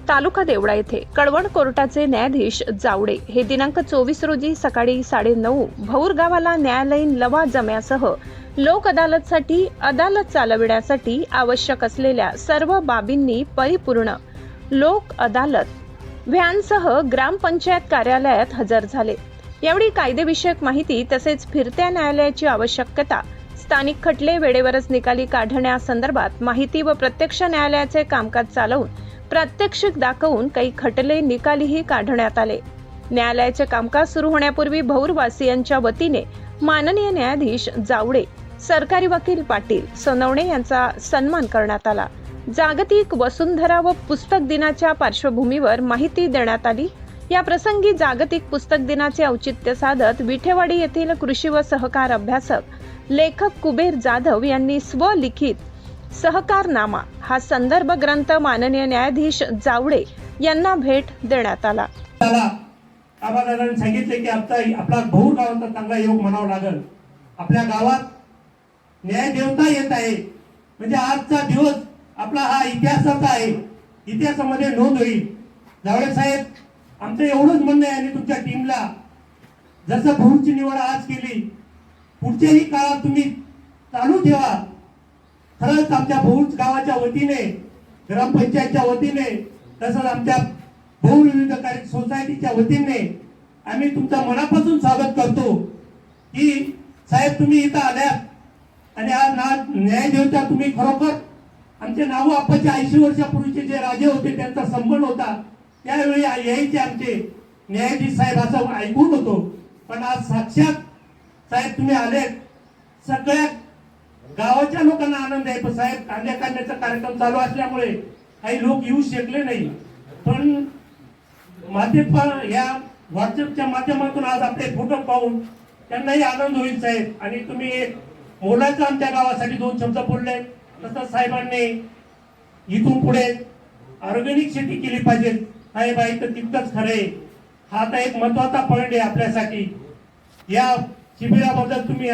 तालुका देवळा येथे कळवण कोर्टाचे न्यायाधीश जावडे हे दिनांक 24 रोजी सकाळी 9:30 भौर गावाला न्यायालयीन लवाजम्यासह लोक अदालतसाठी अदालत चालविण्यासाठी आवश्यक असलेल्या सर्व बाबींनी परिपूर्ण लोक अदालत व्हॅनसह ग्रामपंचायत कार्यालयात हजर झाले। यावेळी कायदेविषयक माहिती तसेच फिरत्या न्यायालयाची आवश्यकता, स्थानिक खटले वेळेवरच निकाली काढण्यासंदर्भात माहिती व प्रत्यक्ष न्यायालयाचे कामकाज चालवून प्रात्यक्षिक दाखवून काही खटले निकालीही काढण्यात आले। न्यायालयाचे कामकाज सुरू होण्यापूर्वी भौरवासियांच्या वतीने माननीय न्यायाधीश जावडे, सरकारी वकील पाटील सोनवणे यांचा सन्मान करण्यात आला। जागतिक वसुंधरा व पुस्तक दिनाच्या पार्श्वभूमीवर माहिती देण्यात आली। या प्रसंगी जागतिक पुस्तक दिनाचे औचित्य साधत विठेवाडी येथील कृषी व सहकार अभ्यासक लेखक कुबेर जाधव यांनी स्वलिखित सहकारनामा हा संदर्भ ग्रंथ माननीय न्यायाधीश जावडे यांना भेट देण्यात आला। आबादारांनी सांगितले की आपला भौर गावाचा चांगला योग म्हणावा लागेल। आपल्या गावात न्याय देवता येत आहे, म्हणजे आजचा दिवस आपला हा इतिहासाचा आहे, इतिहासामध्ये नोंद होईल। जावडे साहेब, आमचं एवढंच म्हणणं आहे आणि तुमच्या टीमला जसं भौरची निवड आज केली, पुढच्याही काळात तुम्ही चालू ठेवा। खरंच आमच्या भौर गावाच्या वतीने, ग्रामपंचायतच्या वतीने, तसंच आमच्या भौर विविधकारी सोसायटीच्या वतीने आम्ही तुमचं मनापासून स्वागत करतो की साहेब तुम्ही इथं आल्यात आणि आज न्यायदेवता तुम्ही खरोखर आमचे नावू आप्पाचे 80 वर्षापूर्वीचे जे राजे होते त्यांचा संबंध होता, त्यावेळी यायचे आमचे न्यायाधीश साहेब असं ऐकून होतो, पण आज साक्षात साहेब तुम्ही आले। सगळ्या गावाच्या लोकांना आनंद आहे। पण साहेब कांद्या काढण्याचा कार्यक्रम चालू असल्यामुळे काही लोक येऊ शकले नाही, पण या व्हॉट्सअपच्या माध्यमातून आज आपले फोटो पाहून त्यांनाही आनंद होईल साहेब। आणि तुम्ही एक मोलाचं आमच्या गावासाठी 2 शब्द बोलले। तसंच साहेबांनी इथून पुढे ऑर्गॅनिक शेती केली पाहिजे साहेब, आहे तर तितकंच खरं आहे। हा आता एक महत्वाचा पॉइंट आहे आपल्यासाठी। या शिबिराबद्दल तुम्ही